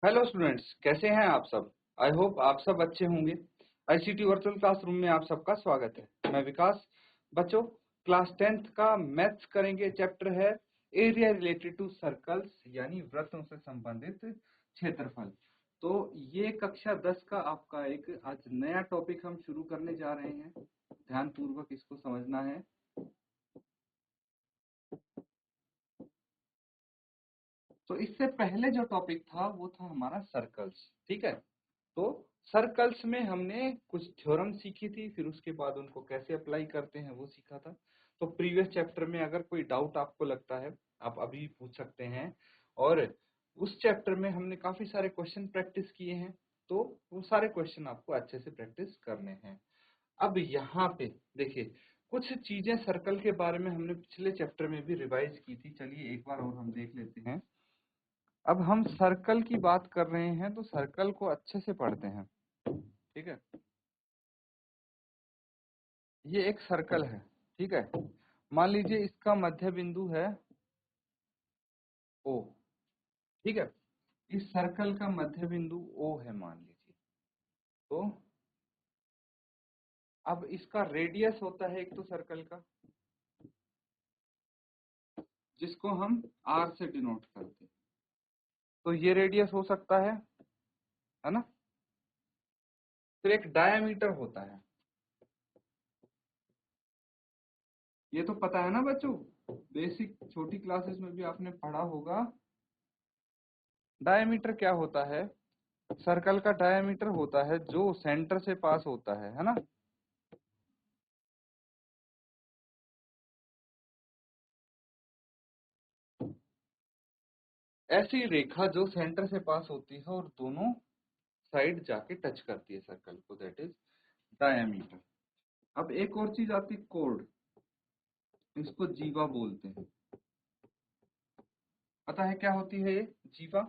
Hello students, कैसे हैं आप सब। आई होप आप सब अच्छे होंगे। आईसीटी वर्चुअल क्लासरूम में आप सबका स्वागत है। मैं विकास। बच्चों, क्लास 10th का मैथ्स करेंगे। चैप्टर है एरिया रिलेटेड टू सर्कल्स, यानी वृत्तों से संबंधित क्षेत्रफल। तो ये कक्षा 10 का आपका एक आज नया टॉपिक हम शुरू करने जा रहे हैं। ध्यान पूर्वक इसको समझना है। तो इससे पहले जो टॉपिक था वो था हमारा सर्कल्स। ठीक है, तो सर्कल्स में हमने कुछ थ्योरम सीखी थी, फिर उसके बाद उनको कैसे अप्लाई करते हैं वो सीखा था। तो प्रीवियस चैप्टर में अगर कोई डाउट आपको लगता है, आप अभी पूछ सकते हैं। और उस चैप्टर में हमने काफी सारे क्वेश्चन प्रैक्टिस किए हैं, तो वो सारे क्वेश्चन आपको अच्छे से प्रैक्टिस करने हैं। अब यहाँ पे देखिए, कुछ चीजें सर्कल के बारे में हमने पिछले चैप्टर में भी रिवाइज की थी। चलिए एक बार और हम देख लेते हैं। अब हम सर्कल की बात कर रहे हैं, तो सर्कल को अच्छे से पढ़ते हैं। ठीक है, ये एक सर्कल है। ठीक है, मान लीजिए इसका मध्य बिंदु है ओ। ठीक है, इस सर्कल का मध्य बिंदु ओ है मान लीजिए। तो अब इसका रेडियस होता है एक तो सर्कल का, जिसको हम आर से डिनोट करते हैं। तो ये रेडियस हो सकता है ना। फिर एक डायामीटर होता है, ये तो पता है ना बच्चों, बेसिक छोटी क्लासेस में भी आपने पढ़ा होगा। डायमीटर क्या होता है? सर्कल का डायमीटर होता है जो सेंटर से पास होता है ना। ऐसी रेखा जो सेंटर से पास होती है और दोनों साइड जाके टच करती है सर्कल को, दैट इज डायमीटर। अब एक और चीज आती है कोड, इसको जीवा बोलते हैं। पता है क्या होती है ये जीवा?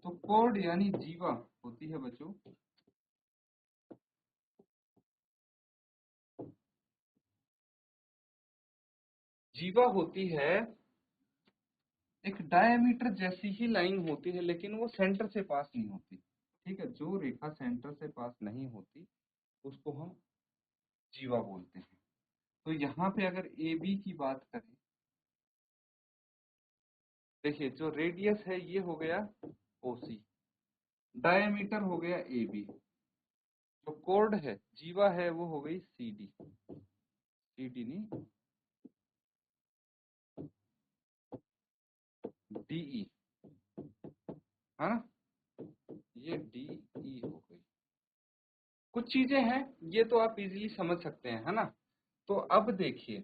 तो कोड यानी जीवा होती है बच्चों, जीवा होती है एक डायमीटर जैसी ही लाइन होती है, लेकिन वो सेंटर से पास नहीं होती। ठीक है, जो रेखा सेंटर से पास नहीं होती उसको हम जीवा बोलते हैं। तो यहाँ पे अगर ए बी की बात करें, देखिए जो रेडियस है ये हो गया ओसी, डायमीटर हो गया ए बी, जो कोड है जीवा है वो हो गई सी डी। सी डी नहीं, डीई, है ना, ये डीई हो गई। कुछ चीजें हैं ये तो आप इजीली समझ सकते हैं, है ना। तो अब देखिए,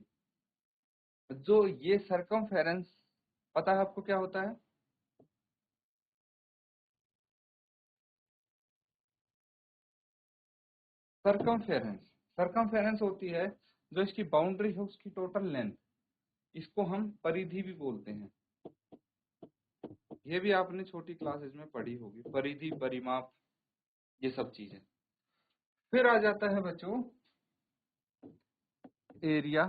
जो ये सरकमफेरेंस, पता है आपको क्या होता है? सरकमफेरेंस, सरकमफेरेंस होती है जो इसकी बाउंड्री है उसकी टोटल लेंथ, इसको हम परिधि भी बोलते हैं। ये भी आपने छोटी क्लासेस में पढ़ी होगी, परिधि, परिमाप, ये सब चीजें। फिर आ जाता है बच्चों एरिया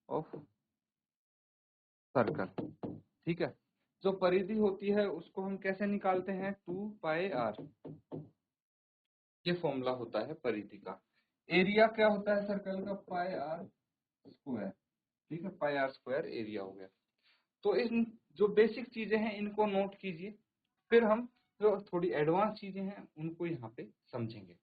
ऑफ सर्कल। ठीक है, जो परिधि होती है उसको हम कैसे निकालते हैं? 2 पाई आर, ये फॉर्मूला होता है परिधि का। एरिया क्या होता है सर्कल का? पाई आर स्क्वायर। ठीक है, पाई आर स्क्वायर एरिया हो गया। तो इन जो बेसिक चीजें हैं इनको नोट कीजिए, फिर हम जो थोड़ी एडवांस चीजें हैं उनको यहाँ पे समझेंगे।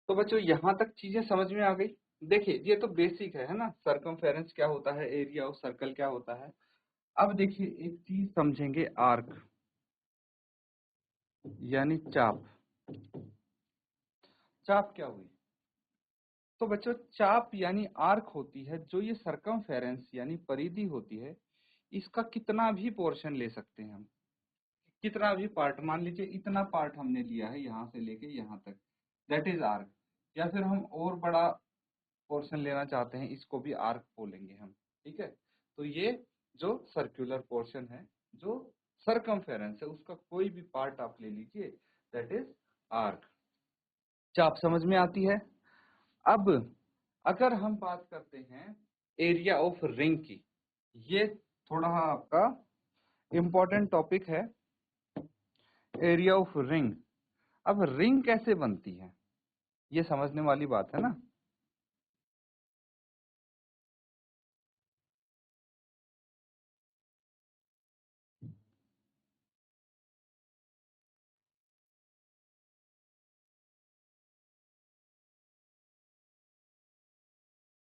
तो बच्चों यहाँ तक चीजें समझ में आ गई। देखिए ये तो बेसिक है ना, सरकमफेरेंस क्या होता है, एरिया ऑफ सर्कल क्या होता है। अब देखिए एक चीज समझेंगे, आर्क यानी चाप। चाप क्या हुई? तो बच्चों चाप यानी आर्क होती है जो ये सरकमफेरेंस यानी परिधि होती है, इसका कितना भी पोर्शन ले सकते हैं हम। कितना भी पार्ट, मान लीजिए इतना पार्ट हमने लिया है यहाँ से लेके यहाँ तक, दैट इज आर्क। या फिर हम और बड़ा पोर्शन लेना चाहते हैं, इसको भी आर्क बोलेंगे हम। ठीक है, तो ये जो सर्कुलर पोर्शन है, जो सरकमफेरेंस है, उसका कोई भी पार्ट आप ले लीजिए, दैट इज आर्क। चाप समझ में आती है। अब अगर हम बात करते हैं एरिया ऑफ रिंग की, ये थोड़ा आपका इम्पोर्टेंट टॉपिक है, एरिया ऑफ रिंग। अब रिंग कैसे बनती है ये समझने वाली बात है ना।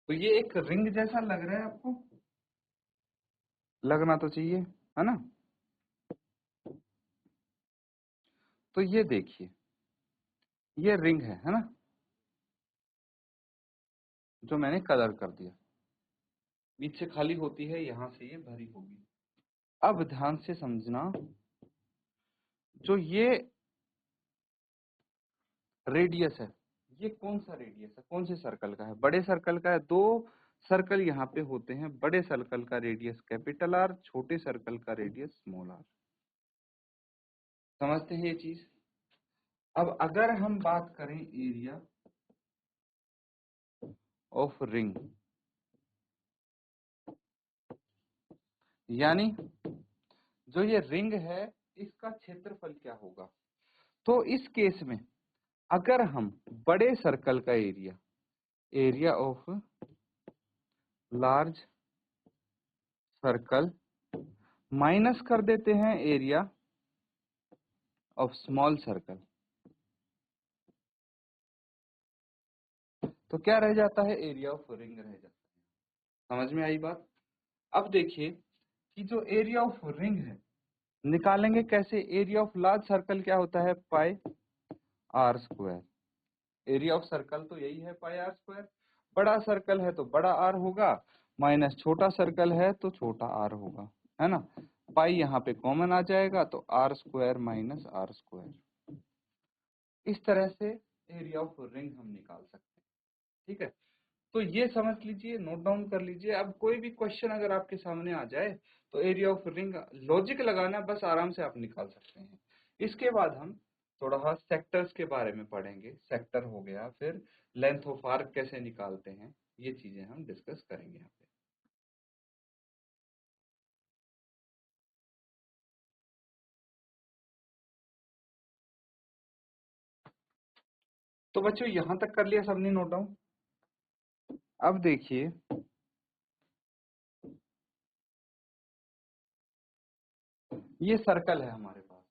तो ये एक रिंग जैसा लग रहा है आपको, लगना तो चाहिए, है ना। तो ये देखिए, ये रिंग है ना, जो मैंने कलर कर दिया, बीच से खाली होती है, यहां से ये भरी होगी। अब ध्यान से समझना, जो ये रेडियस है, ये कौन सा रेडियस है, कौन से सर्कल का है, बड़े सर्कल का है। दो सर्कल यहाँ पे होते हैं, बड़े सर्कल का रेडियस कैपिटल आर, छोटे सर्कल का रेडियस स्मॉल आर। समझते हैं ये चीज। अब अगर हम बात करें एरिया ऑफ रिंग, यानी जो ये रिंग है इसका क्षेत्रफल क्या होगा। तो इस केस में अगर हम बड़े सर्कल का एरिया, area of large circle minus कर देते हैं एरिया ऑफ स्मॉल सर्कल, तो क्या रह जाता है, एरिया ऑफ रिंग रह जाता है। समझ में आई बात। अब देखिए कि जो एरिया ऑफ रिंग है निकालेंगे कैसे। एरिया ऑफ लार्ज सर्कल क्या होता है, pi r square. Area of circle तो यही है, पाई आर स्क्वायर। बड़ा सर्कल है तो बड़ा आर होगा, माइनस छोटा सर्कल है तो छोटा आर होगा, है ना। पाई यहाँ पे कॉमन आ जाएगा तो r square minus r square. इस तरह से एरिया ऑफ रिंग हम निकाल सकते हैं। ठीक है, तो ये समझ लीजिए, नोट डाउन कर लीजिए। अब कोई भी क्वेश्चन अगर आपके सामने आ जाए तो एरिया ऑफ रिंग लॉजिक लगाना, बस आराम से आप निकाल सकते हैं। इसके बाद हम थोड़ा सेक्टर्स के बारे में पढ़ेंगे, सेक्टर हो गया, फिर लेंथ ऑफ आर्क कैसे निकालते हैं, ये चीजें हम डिस्कस करेंगे यहाँ पे। तो बच्चों यहां तक कर लिया सबने नोट डाउन। अब देखिए, ये सर्कल है हमारे पास,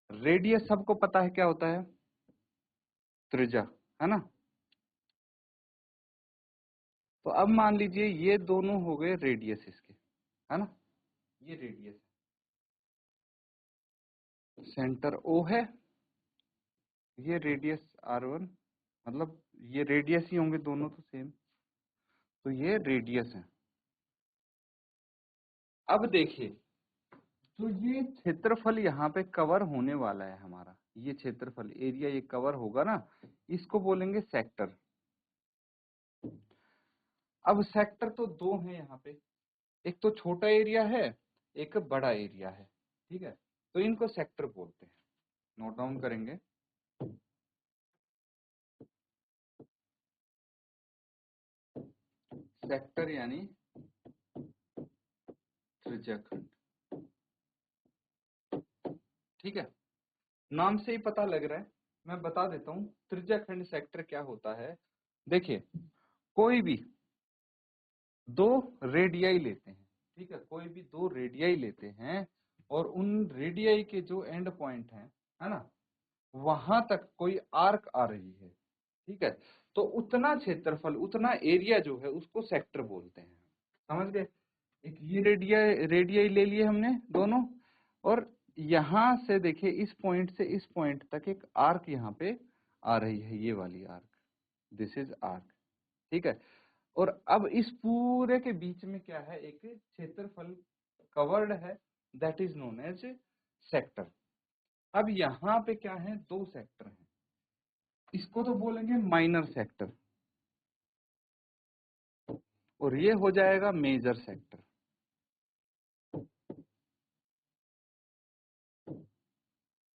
रेडियस सबको पता है क्या होता है, त्रिज्या, है ना। तो अब मान लीजिए ये दोनों हो गए रेडियस इसके, है ना। ये रेडियस, सेंटर ओ है, ये रेडियस R1, मतलब ये रेडियस ही होंगे दोनों तो सेम, तो ये रेडियस है। अब देखिए, तो ये क्षेत्रफल यहाँ पे कवर होने वाला है हमारा, ये क्षेत्रफल एरिया ये कवर होगा ना, इसको बोलेंगे सेक्टर। अब सेक्टर तो दो हैं यहाँ पे, एक तो छोटा एरिया है, एक बड़ा एरिया है, ठीक है। तो इनको सेक्टर बोलते हैं, नोट डाउन करेंगे। सेक्टर यानी त्रिज्याखंड, ठीक है। नाम से ही पता लग रहा है, मैं बता देता हूँ त्रिज्याखंड सेक्टर क्या होता है। देखिए, कोई भी दो रेडियाई लेते हैं, ठीक है, कोई भी दो रेडियाई लेते हैं और उन रेडियाई के जो एंड पॉइंट है ना, वहां तक कोई आर्क आ रही है, ठीक है। तो उतना क्षेत्रफल, उतना एरिया जो है उसको सेक्टर बोलते हैं। समझ गए। एक ये रेडियाई ले लिए हमने दोनों, और यहां से देखिए इस पॉइंट से इस पॉइंट तक एक आर्क यहाँ पे आ रही है, ये वाली आर्क, दिस इज आर्क, ठीक है। और अब इस पूरे के बीच में क्या है, एक क्षेत्रफल कवर्ड है, that is known as sector. अब यहाँ पे क्या है, दो सेक्टर हैं, इसको तो बोलेंगे माइनर सेक्टर, और ये हो जाएगा मेजर सेक्टर,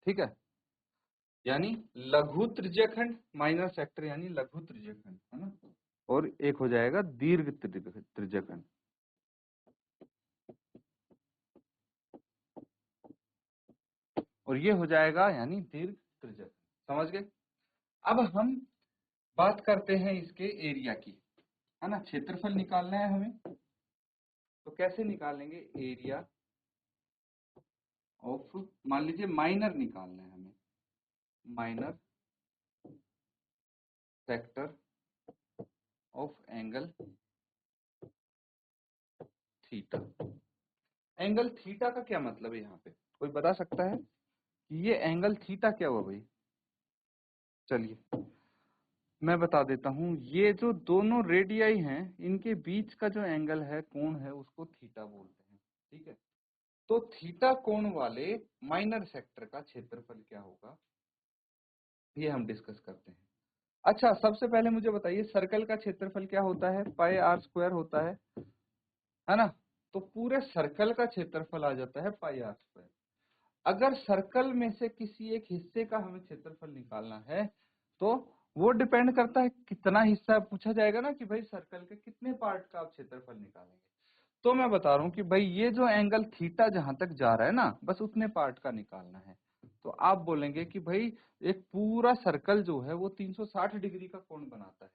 ठीक है। यानी लघु त्रिज्यखंड, माइनर सेक्टर यानी लघु त्रिज्यखंड, है ना, और एक हो जाएगा दीर्घ त्रिज्यखंड। और ये हो जाएगा यानी दीर्घ त्रिज्यखंड। समझ गए? अब हम बात करते हैं इसके एरिया की, है ना, क्षेत्रफल निकालना है हमें, तो कैसे निकालेंगे एरिया ऑफ, मान लीजिए माइनर निकालना है हमें, minor sector of angle theta. Angle theta का क्या मतलब है यहाँ पे, कोई बता सकता है कि ये एंगल थीटा क्या हुआ भाई? चलिए मैं बता देता हूँ, ये जो दोनों रेडियाई हैं इनके बीच का जो एंगल है, कोण है, उसको थीटा बोलते हैं। ठीक है, तो थीटा कोण वाले माइनर सेक्टर का क्षेत्रफल क्या होगा, ये हम डिस्कस करते हैं। अच्छा, सबसे पहले मुझे बताइए सर्कल का क्षेत्रफल क्या होता है? पाई आर स्क्वायर होता है ना, तो पूरे सर्कल का क्षेत्रफल आ जाता है पाई आर स्क्वायर। अगर सर्कल में से किसी एक हिस्से का हमें क्षेत्रफल निकालना है तो वो डिपेंड करता है कितना हिस्सा पूछा जाएगा ना, कि भाई सर्कल के कितने पार्ट का आप क्षेत्रफल निकालेंगे। तो मैं बता रहा हूँ कि भाई ये जो एंगल थीटा जहां तक जा रहा है ना, बस उतने पार्ट का निकालना है। तो आप बोलेंगे कि भाई एक पूरा सर्कल जो है वो 360 डिग्री का कोण बनाता है,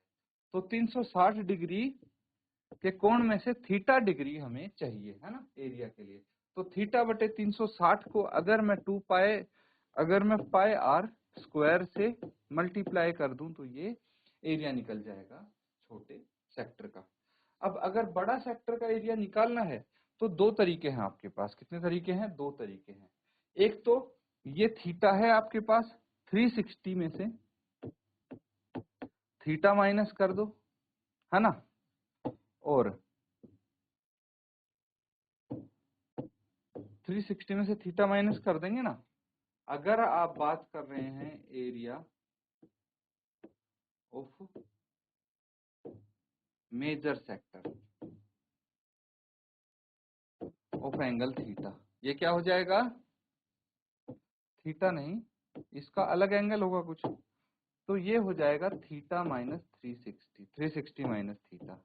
तो 360 डिग्री के कोण में से थीटा डिग्री हमें चाहिए, है ना, एरिया के लिए। तो थीटा बटे 360 को अगर मैं पाई आर स्क्वायर से मल्टीप्लाई कर दूं तो ये एरिया निकल जाएगा छोटे सेक्टर का। अब अगर बड़ा सेक्टर का एरिया निकालना है तो दो तरीके हैं आपके पास। कितने तरीके हैं? दो तरीके हैं। एक तो ये थीटा है आपके पास, 360 में से थीटा माइनस कर दो, है ना, और 360 में से थीटा माइनस कर देंगे ना। अगर आप बात कर रहे हैं area of major sector of angle theta, ये क्या हो जाएगा? थीटा नहीं, इसका अलग एंगल होगा कुछ, तो ये हो जाएगा थीटा माइनस 360, 360 माइनस थीटा।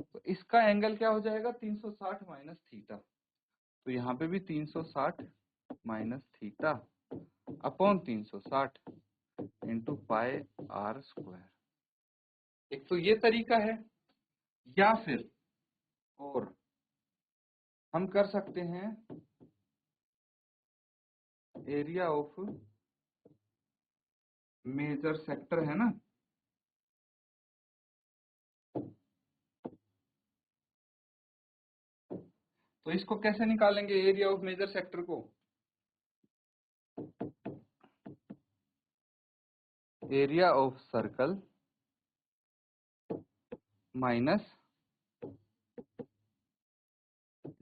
तो इसका एंगल क्या हो जाएगा? 360 माइनस थीटा। तो यहाँ पे भी 360 minus theta upon 360 into pi r square. एक तो ये तरीका है, या फिर और हम कर सकते हैं एरिया ऑफ मेजर सेक्टर, है ना, तो इसको कैसे निकालेंगे एरिया ऑफ मेजर सेक्टर को? Area of circle minus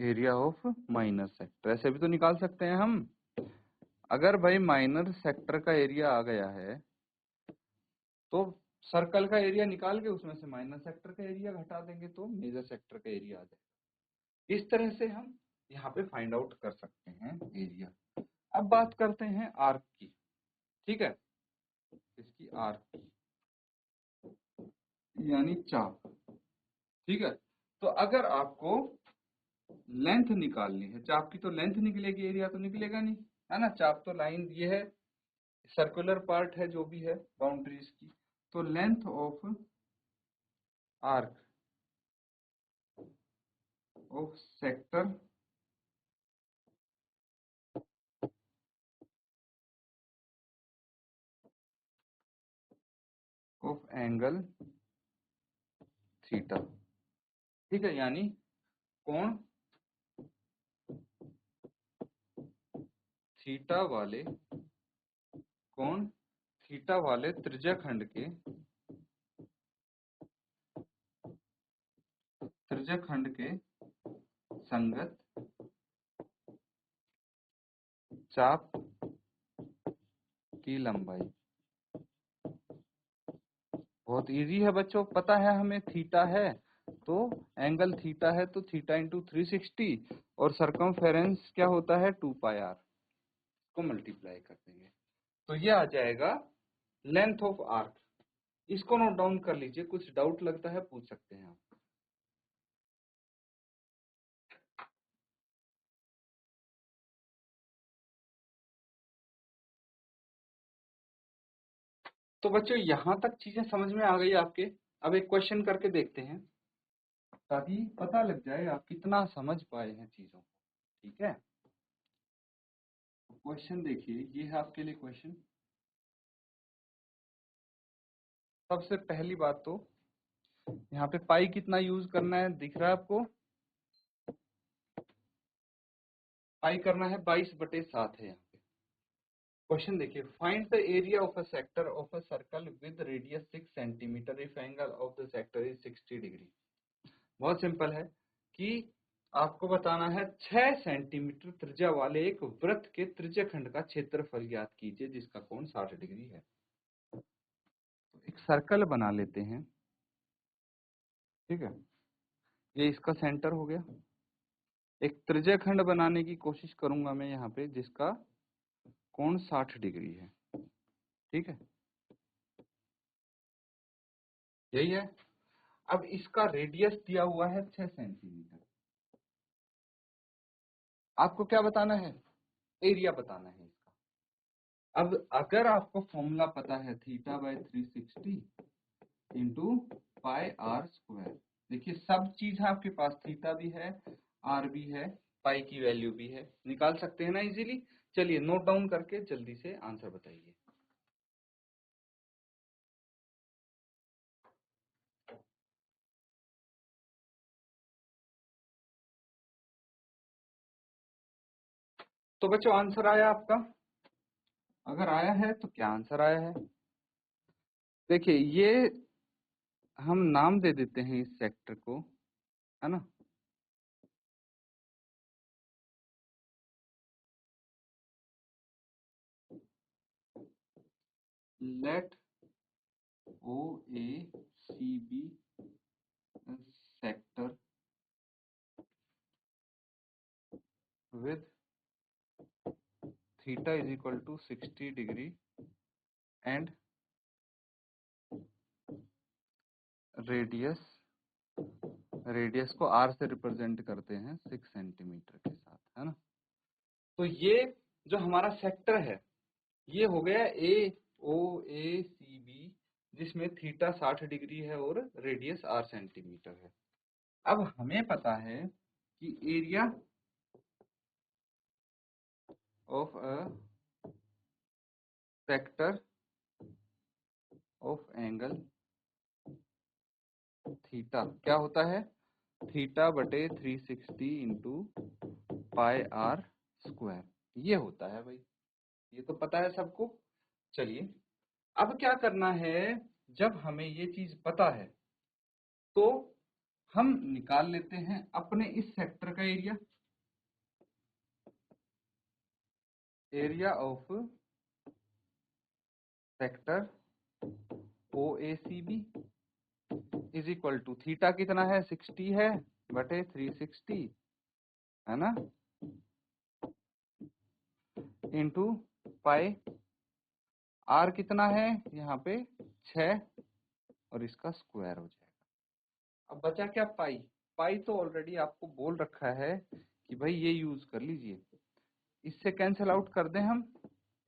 area of minor sector, ऐसे भी तो निकाल सकते हैं हम। अगर भाई माइनर सेक्टर का एरिया आ गया है तो सर्कल का एरिया निकाल के उसमें से माइनर सेक्टर का एरिया घटा देंगे तो मेजर सेक्टर का एरिया आ जाएगा। इस तरह से हम यहाँ पे फाइंड आउट कर सकते हैं एरिया। अब बात करते हैं आर्क की, ठीक है, इसकी आर्क की यानी चाप, ठीक है। तो अगर आपको लेंथ निकालनी है चाप की, तो लेंथ निकलेगी, एरिया तो निकलेगा नहीं, है ना। चाप तो लाइन ये है, सर्कुलर पार्ट है जो भी है बाउंड्रीज की, तो length of arc of sector of angle theta, ठीक है, यानी कोण थीटा वाले कोण थीटा वाले त्रिज्याखंड के संगत चाप की लंबाई। बहुत इजी है बच्चों, पता है हमें थीटा है तो एंगल थीटा है तो थीटा इंटू 360, और सरकमफेरेंस क्या होता है 2πr को मल्टीप्लाई कर देंगे तो ये आ जाएगा लेंथ ऑफ आर्क। इसको नोट डाउन कर लीजिए, कुछ डाउट लगता है पूछ सकते हैं आप। तो बच्चों यहां तक चीजें समझ में आ गई आपके। अब एक क्वेश्चन करके देखते हैं ताकि पता लग जाए आप कितना समझ पाए हैं चीजों को। ठीक है, क्वेश्चन देखिए, ये है आपके लिए क्वेश्चन। सबसे पहली बात तो यहाँ पे पाई कितना यूज करना है दिख रहा है आपको। पाई करना है 22/7 है यहाँ पे। क्वेश्चन देखिए, find the area of a sector of a circle with radius 6 centimetre if angle of the sector is 60 degree. बहुत सिंपल है कि आपको बताना है 6 सेंटीमीटर त्रिज्या वाले एक वृत्त के त्रिज्याखंड का क्षेत्रफल ज्ञात कीजिए जिसका कोण 60 डिग्री है। तो एक सर्कल बना लेते हैं, ठीक है, ये इसका सेंटर हो गया। एक त्रिज्याखंड बनाने की कोशिश करूंगा मैं यहाँ पे जिसका कोण 60 डिग्री है, ठीक है, यही है। अब इसका रेडियस दिया हुआ है 6 सेंटीमीटर। आपको क्या बताना है, एरिया बताना है इसका। अब अगर आपको फॉर्मूला पता है θ/360 इंटू πr²। देखिए सब चीज है आपके पास, थीटा भी है, आर भी है, पाई की वैल्यू भी है, निकाल सकते हैं ना इजीली। चलिए नोट डाउन करके जल्दी से आंसर बताइए। तो बच्चों आंसर आया आपका? अगर आया है तो क्या आंसर आया है? देखिए ये हम नाम दे देते हैं इस सेक्टर को, है ना। Let O A C B sector with theta is equal to 60 degree and radius को r से रिप्रेजेंट करते हैं 6 सेंटीमीटर के साथ, है ना। तो ये जो हमारा सेक्टर है ये हो गया ए ओ ए सी बी जिसमें थीटा 60 डिग्री है और रेडियस r सेंटीमीटर है। अब हमें पता है कि area of a sector of angle theta क्या होता है, θ/360 इंटू πr²। ये होता है भाई, ये तो पता है सबको। चलिए अब क्या करना है, जब हमें ये चीज पता है तो हम निकाल लेते हैं अपने इस सेक्टर का एरिया। Area of sector O A C B is equal to theta कितना है 60 है बटे 360, है ना, इंटू पाई आर कितना है यहाँ पे 6 और इसका स्क्वायर हो जाएगा। अब बचा क्या, पाई। पाई तो ऑलरेडी आपको बोल रखा है कि भाई ये यूज कर लीजिए। इससे कैंसिल आउट कर दें हम,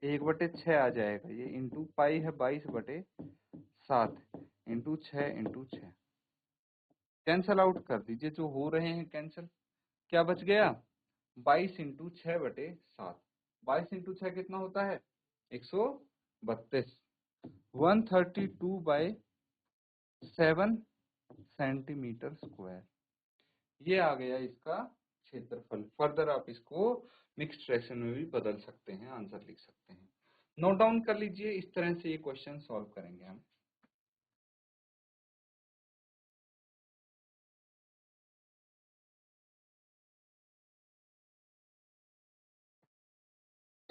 1/6 आ जाएगा ये, इंटू पाई है 22/7 इंटू 6 इंटू 6। कैंसिल आउट कर दीजिए जो हो रहे हैं कैंसिल। क्या बच गया, 22 इंटू 6/7। 22 इंटू 6 कितना होता है 132, 132/7 सेंटीमीटर स्क्वायर। ये आ गया इसका क्षेत्रफल। फर्दर आप इसको मिक्स्ड फ्रैक्शन में भी बदल सकते हैं, आंसर लिख सकते हैं। नोट डाउन कर लीजिए, इस तरह से ये क्वेश्चन सॉल्व करेंगे हम।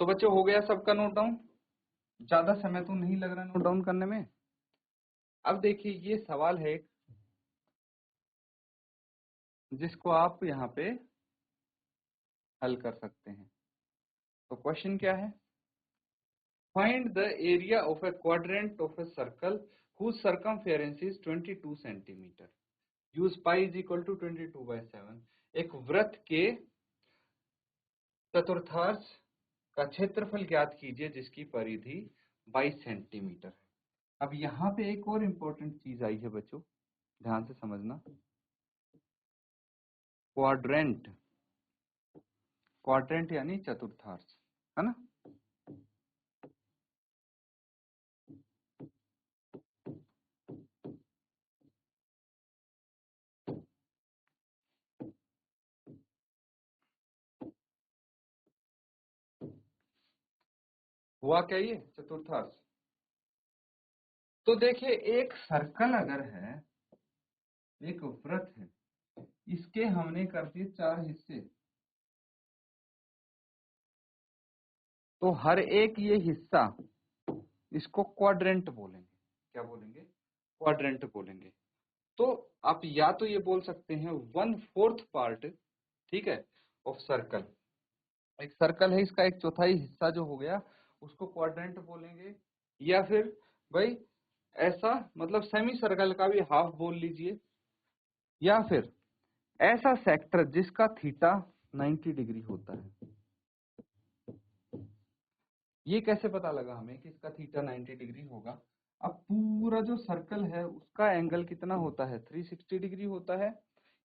तो बच्चों हो गया सबका नोट डाउन? ज्यादा समय तो नहीं लग रहा नोट डाउन करने में। अब देखिए ये सवाल है जिसको आप यहाँ पे हल कर सकते हैं। तो क्वेश्चन क्या है? Find the area of a quadrant of a circle whose circumference is 22 centimetre. Use pi is equal to 22/7। एक वृत्त के चतुर्थांश का क्षेत्रफल ज्ञात कीजिए जिसकी परिधि 22 सेंटीमीटर है। अब यहाँ पे एक और इम्पोर्टेंट चीज आई है बच्चों, ध्यान से समझना। क्वाड्रेंट, क्वाड्रेंट यानी चतुर्थांश, है ना। हुआ क्या ये चतुर्थांश? तो देखिए एक सर्कल अगर है, एक वृत्त है, इसके हमने कर दिए 4 हिस्से, तो हर एक ये हिस्सा इसको क्वाड्रेंट बोलेंगे। क्या बोलेंगे? क्वाड्रेंट बोलेंगे। तो आप या तो ये बोल सकते हैं 1/4 पार्ट, ठीक है, ऑफ सर्कल। एक सर्कल है, इसका 1/4 हिस्सा जो हो गया उसको क्वाड्रेंट बोलेंगे। या फिर भाई ऐसा मतलब सेमी सर्कल का भी हाफ बोल लीजिए। या फिर ऐसा सेक्टर जिसका थीटा 90 डिग्री होता है। ये कैसे पता लगा हमें कि इसका थीटा 90 डिग्री होगा? अब पूरा जो सर्कल है उसका एंगल कितना होता है? 360 डिग्री होता है।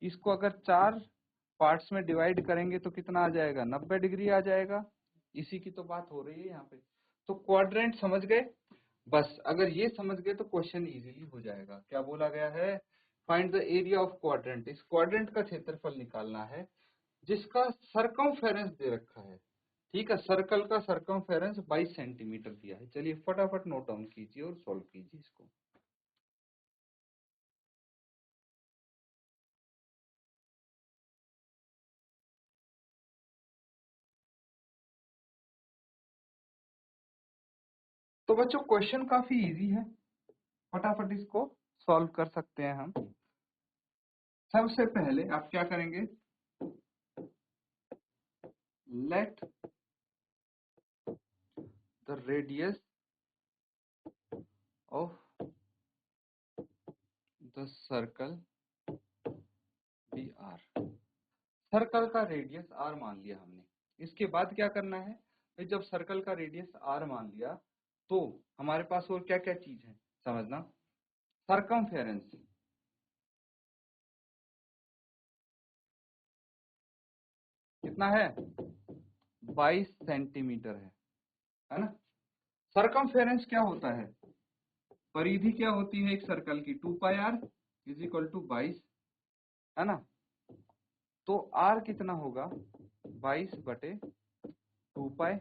इसको अगर 4 पार्ट्स में डिवाइड करेंगे तो कितना आ जाएगा? 90 डिग्री आ जाएगा। इसी की तो बात हो रही है यहाँ पे। तो क्वाड्रेंट समझ गए? बस अगर ये समझ गए तो क्वेश्चन इजीली हो जाएगा। क्या बोला गया है? Find the area of quadrant. इस क्वाड्रेंट का क्षेत्रफल निकालना है जिसका सरकमफेरेंस दे रखा है। ठीक है, सर्कल का सरकमफेरेंस 22 सेंटीमीटर दिया है। चलिए फटाफट नोट डाउन कीजिए और सॉल्व कीजिए इसको। तो बच्चों क्वेश्चन काफी इजी है, फटाफट इसको सॉल्व कर सकते हैं हम। सबसे पहले आप क्या करेंगे? Let the radius of the circle be r. Circle का रेडियस आर मान लिया हमने। इसके बाद क्या करना है? भाई जब सर्कल का रेडियस आर मान लिया तो हमारे पास और क्या क्या चीज है समझना। सरकमफेरेंस कितना है? 22 सेंटीमीटर है ना। सरकमफेरेंस क्या होता है? परिधि क्या होती है एक सर्कल की? 2πr इज इक्वल टू 22, है ना। तो आर कितना होगा? 22/2π।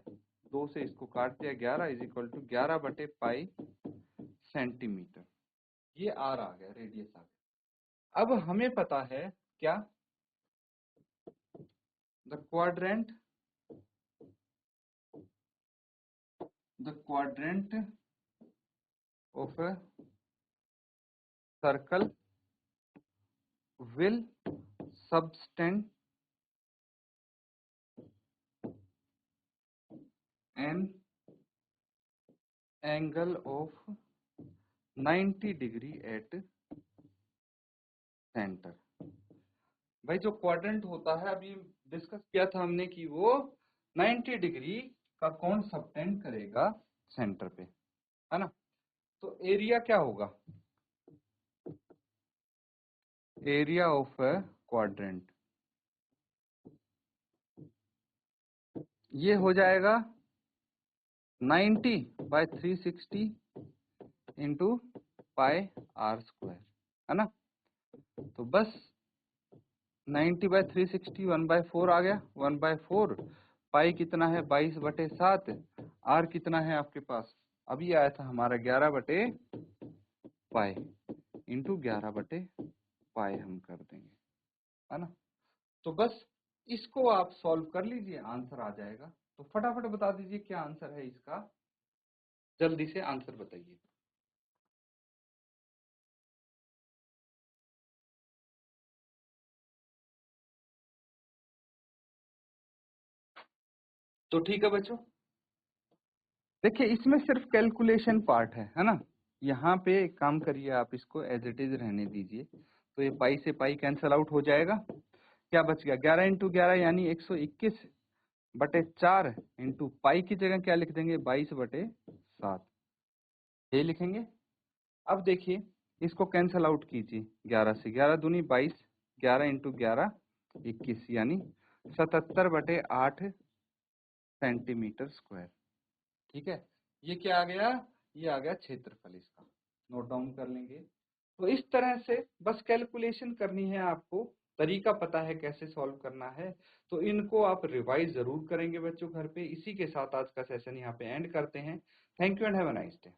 2 से इसको काट दिया, 11 इज इक्वल टू 11/पाई सेंटीमीटर। ये आर आ गया, रेडियस आ गया। अब हमें पता है क्या? The quadrant of a circle will subtend an angle of 90 degree at centre. भाई जो क्वाड्रेंट होता है अभी डिस्कस किया था हमने कि वो 90 डिग्री का कोण सबटेंड करेगा सेंटर पे, है ना। तो एरिया क्या होगा? एरिया ऑफ ए क्वाड्रेंट ये हो जाएगा 90/360 इंटू पाई आर स्क्वायर, है ना। तो बस 90/360 1/4 आ गया। 1/4 पाई कितना है? 22/7। आर कितना है आपके पास? अभी आया था हमारा 11/पाई इंटू 11/पाई हम कर देंगे, है ना। तो बस इसको आप सॉल्व कर लीजिए, आंसर आ जाएगा। तो फटाफट बता दीजिए क्या आंसर है इसका, जल्दी से आंसर बताइए। तो ठीक है बच्चों, देखिए इसमें सिर्फ कैलकुलेशन पार्ट है ना। यहाँ पे एक काम करिए, आप इसको एज इट इज रहने दीजिए। तो ये पाई से पाई कैंसल आउट हो जाएगा, क्या बच गया 11 इंटू 11 यानी 121/4 इंटू पाई की जगह क्या लिख देंगे 22/7 ये लिखेंगे। अब देखिए इसको कैंसल आउट कीजिए, 11 से 11 दूनी 22, 11 इंटू 11 21 यानी 77/8 सेंटीमीटर स्क्वायर। ठीक है, ये क्या आ गया, ये आ गया क्षेत्रफल इसका, नोट डाउन कर लेंगे। तो इस तरह से बस कैलकुलेशन करनी है आपको, तरीका पता है कैसे सॉल्व करना है, तो इनको आप रिवाइज जरूर करेंगे बच्चों घर पे। इसी के साथ आज का सेशन यहाँ पे एंड करते हैं। Thank you and have a nice day.